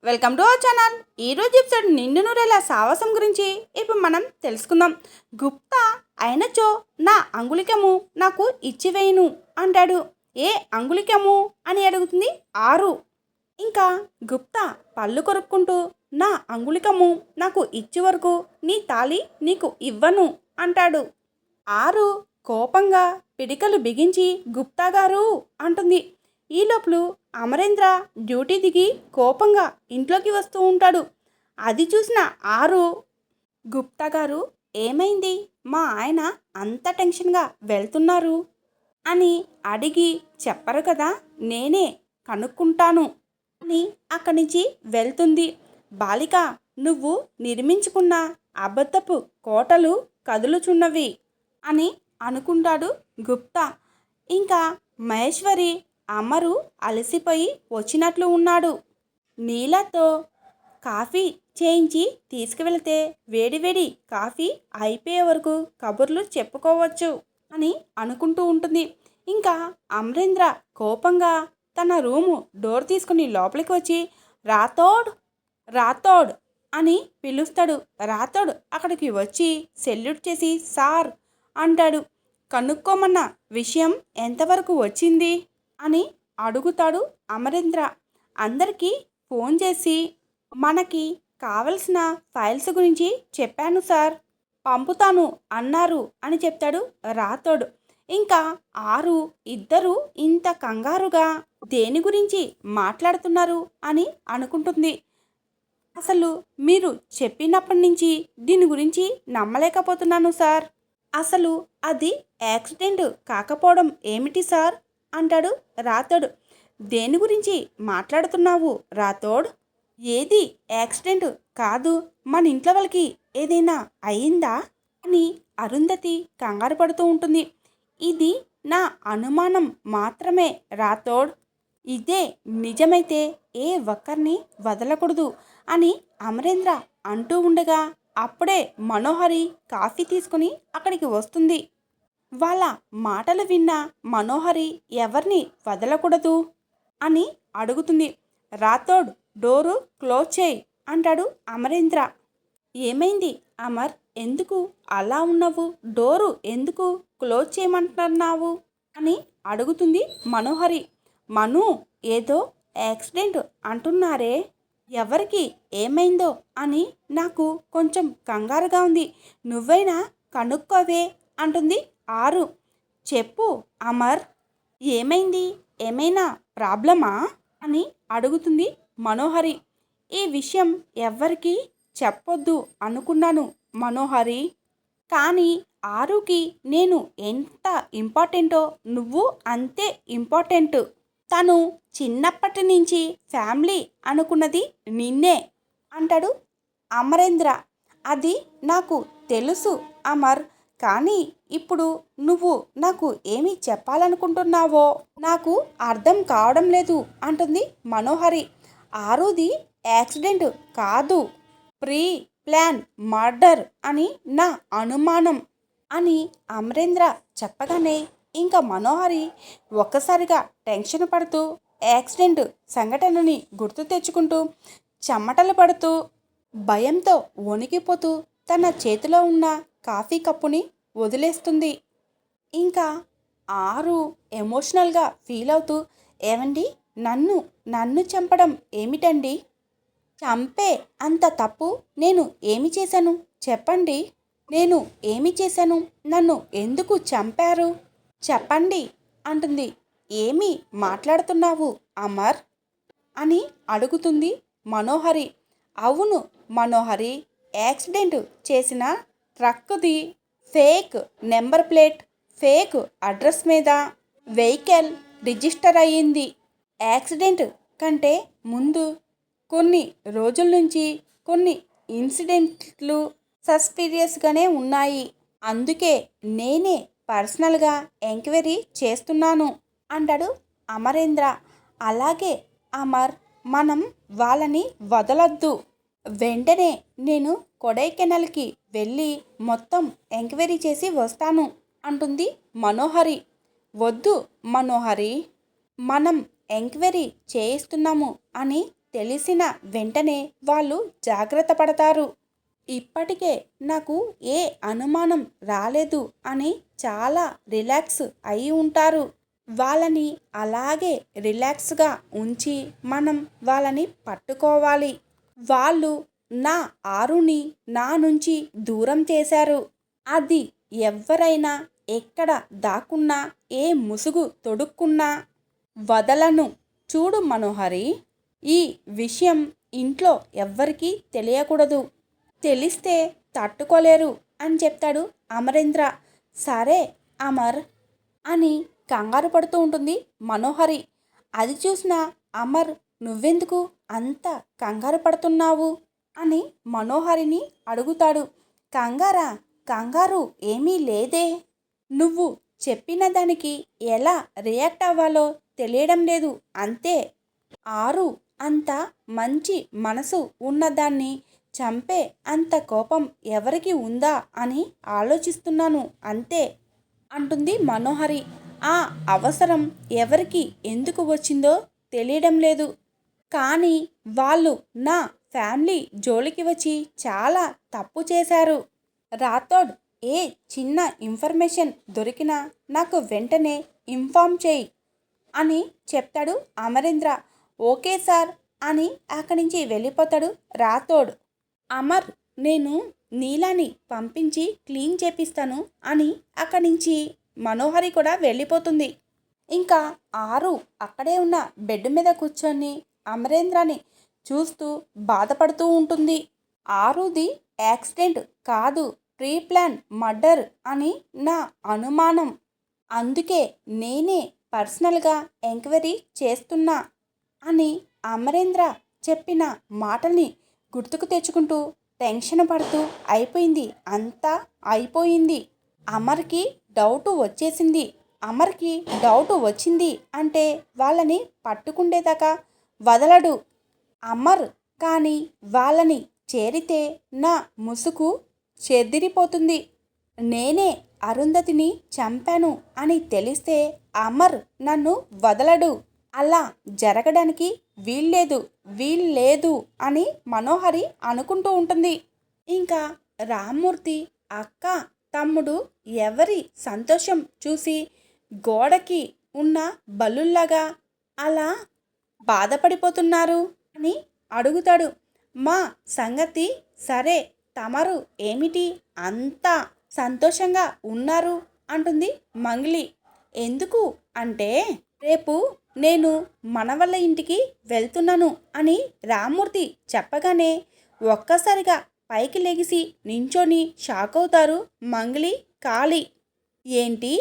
Welcome to our channel. ఈరోజు episode నిండు నూరేళ్ల సావాసం గురించి ఇప్పుడు మనం తెలుసుకుందాం. గుప్తా అయినచో నా అంగుళికము నాకు ఇచ్చివేయును అంటాడు. ఏ అంగుళికము అని అడుగుతుంది ఆరు. ఇంకా గుప్తా పళ్ళు కొరుక్కుంటూ నా అంగుళికము నాకు ఇచ్చి వరకు నీ తాళి నీకు ఇవ్వను అంటాడు. ఆరు కోపంగా పిడికలు బిగించి గుప్తా గారు అంటుంది. ఈ లోపల అమరేంద్ర డ్యూటీ దిగి కోపంగా ఇంట్లోకి వస్తూ ఉంటాడు. అది చూసిన ఆరు, గుప్తా గారు ఏమైంది, మా ఆయన అంత టెన్షన్గా వెళ్తున్నారు అని అడిగి చెప్పరు కదా, నేనే కనుక్కుంటాను అని అక్కడి నుంచి వెళ్తుంది. బాలిక, నువ్వు నిర్మించుకున్న అబద్ధపు కోటలు కదులుచున్నవి అని అనుకుంటాడు గుప్తా. ఇంకా మహేశ్వరి అమరు అలసిపోయి వచ్చినట్లు ఉన్నాడు. నీళ్ళతో కాఫీ చేయించి తీసుకువెళితే వేడివేడి కాఫీ అయిపోయే వరకు కబుర్లు చెప్పుకోవచ్చు అని అనుకుంటూ ఉంటుంది. ఇంకా అమరేంద్ర కోపంగా తన రూము డోర్ తీసుకుని లోపలికి వచ్చి రాథోడ్ రాథోడ్ అని పిలుస్తాడు. రాథోడ్ అక్కడికి వచ్చి సెల్యూట్ చేసి సార్ అంటాడు. కనుక్కోమన్న విషయం ఎంతవరకు వచ్చింది అని అడుగుతాడు అమరేంద్ర. అందరికీ ఫోన్ చేసి మనకి కావలసిన ఫైల్స్ గురించి చెప్పాను సార్, పంపుతాను అన్నారు అని చెప్తాడు రాథోడ్. ఇంకా ఆరు ఇద్దరు ఇంత కంగారుగా దేని గురించి మాట్లాడుతున్నారు అని అనుకుంటుంది. అసలు మీరు చెప్పినప్పటి నుంచి దీని గురించి నమ్మలేకపోతున్నాను సార్. అసలు అది యాక్సిడెంట్ కాకపోవడం ఏమిటి సార్ అంటాడు రాథోడ్. దేని గురించి మాట్లాడుతున్నావు రాథోడ్? ఏది యాక్సిడెంట్ కాదు, మన ఇంట్లో వాళ్ళకి ఏదైనా అయిందా అని అరుంధతి కంగారు పడుతూ ఉంటుంది. ఇది నా అనుమానం మాత్రమే రాథోడ్. ఇదే నిజమైతే ఏ ఒక్కరిని వదలకూడదు అని అమరేంద్ర అంటూ ఉండగా అప్పుడే మనోహరి కాఫీ తీసుకుని అక్కడికి వస్తుంది. వాళ్ళ మాటలు విన్న మనోహరి ఎవరిని వదలకూడదు అని అడుగుతుంది. రాథోడ్ డోరు క్లోజ్ చేయి అంటాడు అమరేంద్ర. ఏమైంది అమర్, ఎందుకు అలా ఉన్నావు, డోరు ఎందుకు క్లోజ్ చేయమంటున్నావు అని అడుగుతుంది మనోహరి. మను ఏదో యాక్సిడెంట్ అంటున్నారే, ఎవరికి ఏమైందో అని నాకు కొంచెం కంగారుగా ఉంది, నువ్వైనా కనుక్కోవే అంటుంది ఆరు. చెప్పు అమర్, ఏమైంది, ఏమైనా ప్రాబ్లమా అని అడుగుతుంది మనోహరి. ఈ విషయం ఎవ్వరికీ చెప్పొద్దు అనుకున్నాను మనోహరి, కానీ ఆరుకి నేను ఎంత ఇంపార్టెంటో నువ్వు అంతే ఇంపార్టెంట్. తను చిన్నప్పటి నుంచి ఫ్యామిలీ అనుకున్నది నిన్నే అంటాడు అమరేంద్ర. అది నాకు తెలుసు అమర్, కానీ ఇప్పుడు నువ్వు నాకు ఏమి చెప్పాలనుకుంటున్నావో నాకు అర్థం కావడం లేదు అంటుంది మనోహరి. ఆరుది యాక్సిడెంట్ కాదు, ప్రీ ప్లాన్ మర్డర్ అని నా అనుమానం అని అమరేంద్ర చెప్పగానే ఇంకా మనోహరి ఒక్కసారిగా టెన్షన్ పడుతూ యాక్సిడెంట్ సంఘటనని గుర్తు తెచ్చుకుంటూ చెమటలు పడుతూ భయంతో వణికిపోతూ తన చేతిలో ఉన్న కాఫీ కప్పుని వదిలేస్తుంది. ఇంకా ఆరు ఎమోషనల్గా ఫీల్ అవుతూ, ఏమండి, నన్ను నన్ను చంపడం ఏమిటండి, చంపే అంత తప్పు నేను ఏమి చేశాను చెప్పండి, నేను ఏమి చేశాను, నన్ను ఎందుకు చంపారు చెప్పండి అంటుంది. ఏమి మాట్లాడుతున్నావు అమర్ అని అడుగుతుంది మనోహరి. అవును మనోహరి, యాక్సిడెంట్ చేసిన ట్రక్కుది fake number plate, fake address మీద వెహికల్ రిజిస్టర్ అయ్యింది. యాక్సిడెంట్ కంటే ముందు కొన్ని రోజుల నుంచి కొన్ని ఇన్సిడెంట్లు సస్పీరియస్గానే ఉన్నాయి. అందుకే నేనే పర్సనల్గా ఎంక్వైరీ చేస్తున్నాను అంటాడు అమరేంద్ర. అలాగే అమర్, మనం వాళ్ళని వదలొద్దు. వెంటనే నేను కొడైకెనాల్కి వెళ్ళి మొత్తం ఎంక్వైరీ చేసి వస్తాను అంటుంది మనోహరి. వద్దు మనోహరి, మనం ఎంక్వైరీ చేయిస్తున్నాము అని తెలిసిన వెంటనే వాళ్ళు జాగ్రత్త పడతారు. ఇప్పటికే నాకు ఏ అనుమానం రాలేదు అని చాలా రిలాక్స్ అయి ఉంటారు. వాళ్ళని అలాగే రిలాక్స్గా ఉంచి మనం వాళ్ళని పట్టుకోవాలి. వాళ్ళు నా ఆరుని నా నుంచి దూరం చేశారు. అది ఎవ్వరైనా ఎక్కడ దాక్కున్నా ఏ ముసుగు తొడుక్కున్నా వదలను. చూడు మనోహరి, ఈ విషయం ఇంట్లో ఎవ్వరికీ తెలియకూడదు. తెలిస్తే తట్టుకోలేరు అని చెప్తాడు అమరేంద్ర. సరే అమర్ అని కంగారు పడుతూ ఉంటుంది మనోహరి. అది చూసిన అమర్, నువ్వెందుకు అంత కంగారు పడుతున్నావు అని మనోహరిని అడుగుతాడు. కంగారా? కంగారు ఏమీ లేదే. నువ్వు చెప్పిన దానికి ఎలా రియాక్ట్ అవ్వాలో తెలియడం లేదు అంతే. ఆరు అంత మంచి మనసు ఉన్నదాన్ని చంపే అంత కోపం ఎవరికి ఉందా అని ఆలోచిస్తున్నాను అంతే అంటుంది మనోహరి. ఆ అవసరం ఎవరికి ఎందుకు వచ్చిందో తెలియడం లేదు. కానీ వాళ్ళు నా ఫ్యామిలీ జోలికి వచ్చి చాలా తప్పు చేశారు. రాథోడ్, ఏ చిన్న ఇన్ఫర్మేషన్ దొరికినా నాకు వెంటనే ఇన్ఫార్మ్ చేయి అని చెప్తాడు అమరేంద్ర. ఓకే సార్ అని అక్కడి నుంచి వెళ్ళిపోతాడు రాథోడ్. అమర్, నేను నీలాని పంపించి క్లీన్ చేపిస్తాను అని అక్కడి నుంచి మనోహరి కూడా వెళ్ళిపోతుంది. ఇంకా ఆరు అక్కడే ఉన్న బెడ్ మీద కూర్చొని అమరేంద్రని చూస్తూ బాధపడుతూ ఉంటుంది. ఆరుది యాక్సిడెంట్ కాదు, ప్రీ ప్లాన్ మర్డర్ అని నా అనుమానం. అందుకే నేనే పర్సనల్గా ఎంక్వైరీ చేస్తున్నా అని అమరేంద్ర చెప్పిన మాటల్ని గుర్తుకు తెచ్చుకుంటూ టెన్షన్ పడుతూ అయిపోయింది, అంతా అయిపోయింది. అమర్కి డౌట్ వచ్చేసింది. అమర్కి డౌట్ వచ్చింది అంటే వాళ్ళని పట్టుకుండేదాకా వదలడు అమర్. కానీ వాళ్ళని చేరితే నా ముసుగు చెదిరిపోతుంది. నేనే అరుంధతిని చంపాను అని తెలిస్తే అమర్ నన్ను వదలడు. అలా జరగడానికి వీల్లేదు అని మనోహరి అనుకుంటూ ఉంటుంది. ఇంకా రామ్మూర్తి అక్క తమ్ముడు ఎవరి సంతోషం చూసి గోడకి ఉన్న బల్లుల్లాగా అలా బాధపడిపోతున్నారు అని అడుగుతాడు. మా సంగతి సరే, తమరు ఏమిటి అంతా సంతోషంగా ఉన్నారు అంటుంది మంగ్లీ. ఎందుకు అంటే రేపు నేను మనవళ్ళ ఇంటికి వెళ్తున్నాను అని రామ్మూర్తి చెప్పగానే ఒక్కసారిగా పైకి లెగిసి నించొని షాక్ అవుతారు మంగ్లీ, కాళీ. ఏంటి,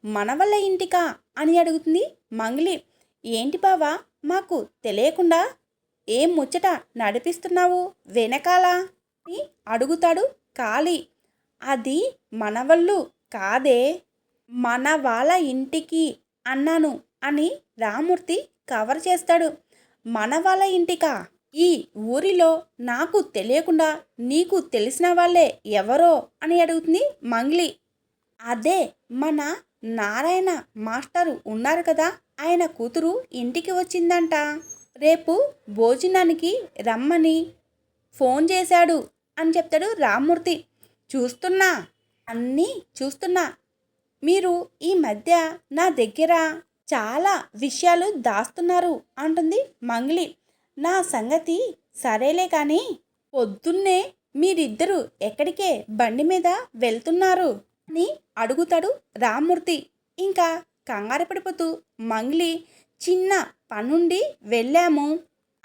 మనవళ్ళ ఇంటికా అని అడుగుతుంది మంగ్లీ. ఏంటి బావా, మాకు తెలియకుండా ఏం ముచ్చట నడిపిస్తున్నావు వెనకాల అని అడుగుతాడు కాళీ. అది మనవళ్ళు కాదే, మన వాళ్ళ ఇంటికి అన్నాను అని రామ్మూర్తి కవర్ చేస్తాడు. మన వాళ్ళ ఇంటికా? ఈ ఊరిలో నాకు తెలియకుండా నీకు తెలిసిన వాళ్ళే ఎవరో అని అడుగుతుంది మంగ్లీ. అదే మన నారాయణ మాస్టరు ఉన్నారు కదా, ఆయన కూతురు ఇంటికి వచ్చిందంట. రేపు భోజనానికి రమ్మని ఫోన్ చేశాడు అని చెప్తాడు రామ్మూర్తి. చూస్తున్నా, అన్నీ చూస్తున్నా. మీరు ఈ మధ్య నా దగ్గర చాలా విషయాలు దాస్తున్నారు అంటుంది మంగ్లీ. నా సంగతి సరేలే కానీ పొద్దున్నే మీరిద్దరూ ఎక్కడికే బండి మీద వెళ్తున్నారు అని అడుగుతాడు రామ్మూర్తి. ఇంకా కంగారు పడిపోతూ మంగ్లీ, చిన్న పనుండి వెళ్ళాము,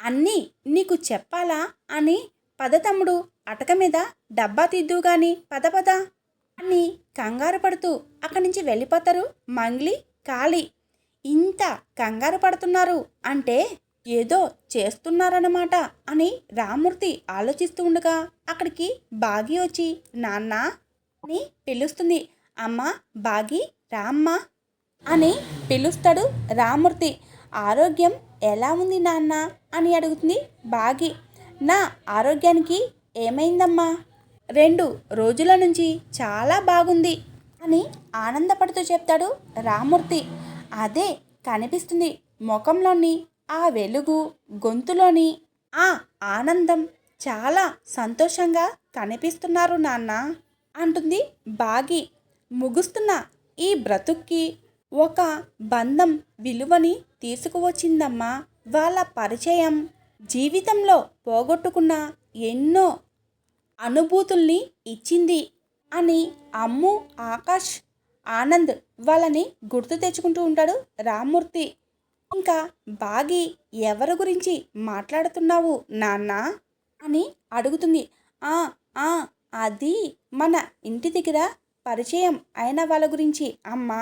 అన్నీ నీకు చెప్పాలా అని. పద తమ్ముడు, అటక మీద డబ్బా తిద్దు గాని పద పద అని కంగారు పడుతూ అక్కడి నుంచి వెళ్ళిపోతారు మంగ్లీ, కాళీ. ఇంత కంగారు పడుతున్నారు అంటే ఏదో చేస్తున్నారన్నమాట అని రామ్మూర్తి ఆలోచిస్తూ ఉండగా అక్కడికి బాగి వచ్చి నాన్న అని పిలుస్తుంది. అమ్మ బాగి రామ్మా అని పిలుస్తాడు రామ్మూర్తి. ఆరోగ్యం ఎలా ఉంది నాన్న అని అడుగుతుంది బాగి. నా ఆరోగ్యానికి ఏమైందమ్మా? 2 రోజుల నుంచి చాలా బాగుంది అని ఆనందపడుతూ చెప్తాడు రామ్మూర్తి. అదే కనిపిస్తుంది ముఖంలోని ఆ వెలుగు, గొంతులోని ఆ ఆనందం చాలా సంతోషంగా కనిపిస్తున్నారు నాన్న అంటుంది బాగి. ముగుస్తున్న ఈ బ్రతుక్కి ఒక బంధం విలువని తీసుకువచ్చిందమ్మా వాళ్ళ పరిచయం. జీవితంలో పోగొట్టుకున్న ఎన్నో అనుభూతుల్ని ఇచ్చింది అని అమ్ము, ఆకాష్, ఆనంద్ వాళ్ళని గుర్తు తెచ్చుకుంటూ ఉంటాడు రామ్మూర్తి. ఇంకా బాగి ఎవరి గురించి మాట్లాడుతున్నావు నాన్న అని అడుగుతుంది. ఆ ఆ అది మన ఇంటి దగ్గర పరిచయం అయిన వాళ్ళ గురించి అమ్మా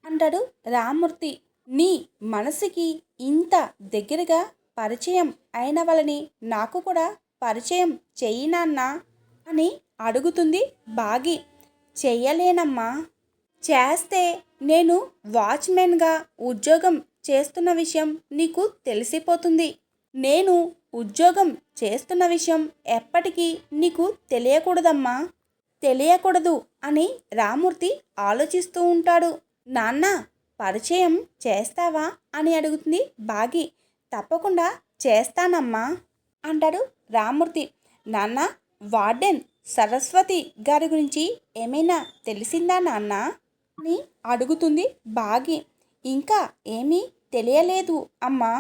అంటాడు రామ్మూర్తి. నీ మనసుకి ఇంత దగ్గరగా పరిచయం అయిన వాళ్ళని నాకు కూడా పరిచయం చెయ్యి నాన్న అని అడుగుతుంది బాగి. చెయ్యలేనమ్మా. చేస్తే నేను వాచ్మెన్గా ఉద్యోగం చేస్తున్న విషయం నీకు తెలిసిపోతుంది. నేను ఉద్యోగం చేస్తున్న విషయం ఎప్పటికీ నీకు తెలియకూడదమ్మా. తెలియకూడదు అని రామ్మూర్తి ఆలోచిస్తూ ఉంటాడు. నాన్న పరిచయం చేస్తావా అని అడుగుతుంది బాగి. తప్పకుండా చేస్తానమ్మా అంటాడు రామ్మూర్తి. నాన్న వార్డెన్ సరస్వతి గారి గురించి ఏమైనా తెలిసిందా నాన్న అని అడుగుతుంది బాగి. ఇంకా ఏమీ తెలియలేదు అమ్మా.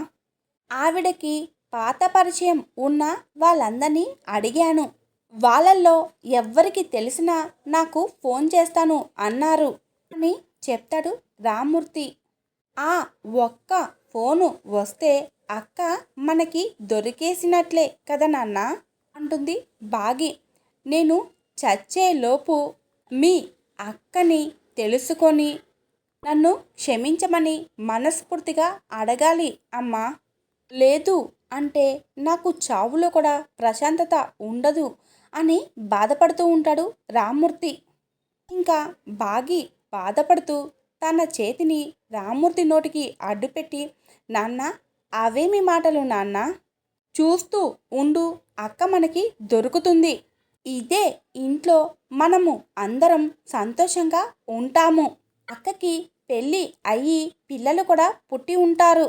ఆవిడకి పాత పరిచయం ఉన్న వాళ్ళందరినీ అడిగాను. వాళ్ళల్లో ఎవ్వరికి తెలిసినా నాకు ఫోన్ చేస్తాను అన్నారు అని చెప్తాడు రామ్మూర్తి. ఆ ఒక్క ఫోను వస్తే అక్క మనకి దొరికేసినట్లే కదా నాన్న అంటుంది బాగి. నేను చచ్చేలోపు మీ అక్కని తెలుసుకొని నన్ను క్షమించమని మనస్ఫూర్తిగా అడగాలి అమ్మా. లేదు అంటే నాకు చావులో కూడా ప్రశాంతత ఉండదు అని బాధపడుతూ ఉంటాడు రామ్మూర్తి. ఇంకా బాగి బాధపడుతూ తన చేతిని రామ్మూర్తి నోటికి అడ్డుపెట్టి, నాన్న అవేమి మాటలు నాన్న, చూస్తూ ఉండు, అక్క మనకి దొరుకుతుంది. ఇదే ఇంట్లో మనము అందరం సంతోషంగా ఉంటాము. అక్కకి పెళ్ళి అయ్యి పిల్లలు కూడా పుట్టి ఉంటారు.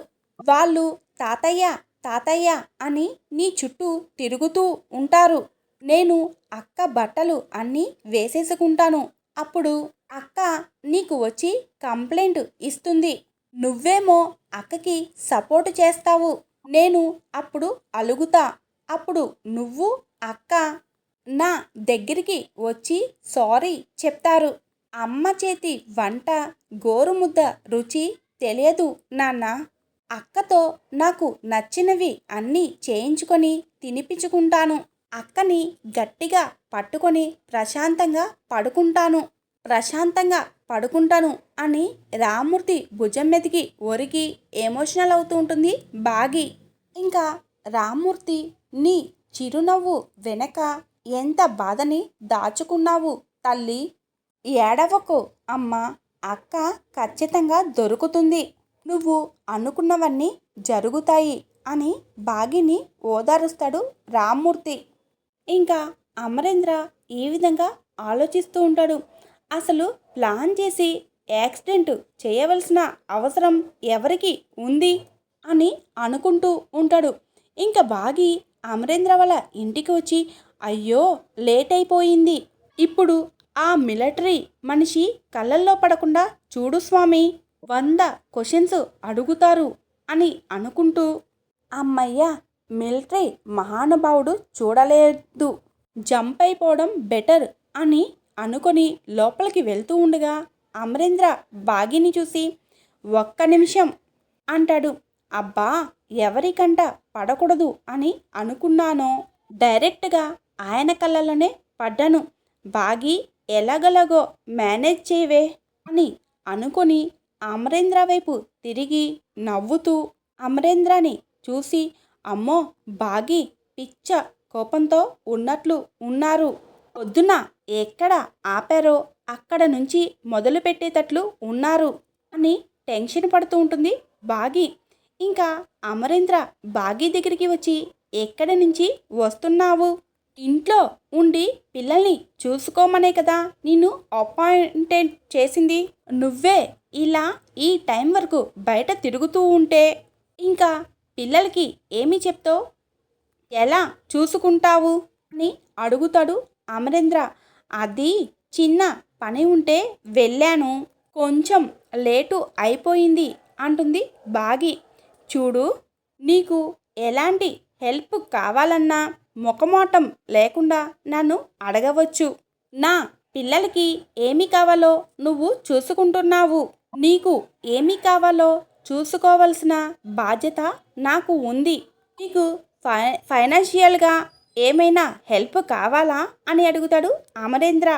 వాళ్ళు తాతయ్య తాతయ్య అని నీ చుట్టూ తిరుగుతూ ఉంటారు. నేను అక్క బట్టలు అన్నీ వేసేసుకుంటాను. అప్పుడు అక్క నీకు వచ్చి కంప్లైంట్ ఇస్తుంది. నువ్వేమో అక్కకి సపోర్ట్ చేస్తావు. నేను అప్పుడు అలుగుతా. అప్పుడు నువ్వు అక్క నా దగ్గరికి వచ్చి సారీ చెప్తారు. అమ్మ చేతి వంట గోరుముద్ద రుచి తెలియదు నాన్న. అక్కతో నాకు నచ్చినవి అన్నీ చేయించుకొని తినిపించుకుంటాను. అక్కని గట్టిగా పట్టుకొని ప్రశాంతంగా పడుకుంటాను అని రామ్మూర్తి భుజం మీదకి ఒరిగి ఎమోషనల్ అవుతూ ఉంటుంది బాగి. ఇంకా రామ్మూర్తి, నీ చిరునవ్వు వెనక ఎంత బాధని దాచుకున్నావు తల్లి. ఏడవకు అమ్మ, అక్క ఖచ్చితంగా దొరుకుతుంది. నువ్వు అనుకున్నవన్నీ జరుగుతాయి అని బాగిని ఓదారుస్తాడు రామ్మూర్తి. ఇంకా అమరేంద్ర ఈ విధంగా ఆలోచిస్తూ ఉంటాడు. అసలు ప్లాన్ చేసి యాక్సిడెంట్ చేయవలసిన అవసరం ఎవరికి ఉంది అని అనుకుంటూ ఉంటాడు. ఇంకా బాగి అమరేంద్ర వాళ్ళ ఇంటికి వచ్చి, అయ్యో లేట్ అయిపోయింది, ఇప్పుడు ఆ మిలిటరీ మనిషి కళ్ళల్లో పడకుండా చూడు స్వామి, 100 క్వశ్చన్స్ అడుగుతారు అని అనుకుంటూ, అమ్మయ్య మిలిటరీ మహానుభావుడు చూడలేదు, జంప్ అయిపోవడం బెటర్ అని అనుకొని లోపలికి వెళ్తూ ఉండగా అమరేంద్ర బాగిని చూసి, ఒక్క నిమిషం అంటాడు. అబ్బా ఎవరికంట పడకూడదు అని అనుకున్నానో డైరెక్ట్గా ఆయన కళ్ళలోనే పడ్డాను. బాగి ఎలాగలాగో మేనేజ్ చేయవే అని అనుకొని అమరేంద్ర వైపు తిరిగి నవ్వుతూ అమరేంద్రని చూసి, అమ్మో బాగి పిచ్చ కోపంతో ఉన్నట్లు ఉన్నారు, పొద్దున ఎక్కడ ఆపారో అక్కడ నుంచి మొదలు పెట్టేటట్లు ఉన్నారు అని టెన్షన్ పడుతూ ఉంటుంది బాగి. ఇంకా అమరేంద్ర బాగి దగ్గరికి వచ్చి, ఎక్కడి నుంచి వస్తున్నావు? ఇంట్లో ఉండి పిల్లల్ని చూసుకోమనే కదా నిన్ను అపాయింటెడ్ చేసింది. నువ్వే ఇలా ఈ టైం వరకు బయట తిరుగుతూ ఉంటే ఇంకా పిల్లలకి ఏమి చెప్తావు? ఎలా చూసుకుంటావు అని అడుగుతాడు అమరేంద్ర. అది చిన్న పని ఉంటే వెళ్ళాను, కొంచెం లేటు అయిపోయింది అంటుంది బాగి. చూడు, నీకు ఎలాంటి హెల్ప్ కావాలన్నా మొఖమాటం లేకుండా నన్ను అడగవచ్చు. నా పిల్లలకి ఏమి కావాలో నువ్వు చూసుకుంటున్నావు. నీకు ఏమి కావాలో చూసుకోవాల్సిన బాధ్యత నాకు ఉంది. నీకు ఫైనాన్షియల్గా ఏమైనా హెల్ప్ కావాలా అని అడుగుతాడు అమరేంద్ర.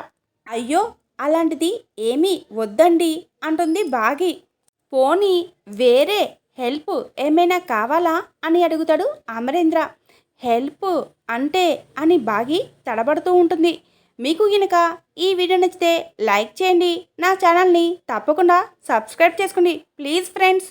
అయ్యో, అలాంటిది ఏమీ వద్దండి అంటుంది బాగి. పోనీ వేరే హెల్ప్ ఏమైనా కావాలా అని అడుగుతాడు అమరేంద్ర. హెల్ప్ అంటే అని బాగి తడబడుతూ ఉంటుంది. మీకు గనుక ఈ వీడియో నచ్చితే లైక్ చేయండి, నా ఛానల్ని తప్పకుండా సబ్స్క్రైబ్ చేసుకోండి ప్లీజ్ ఫ్రెండ్స్.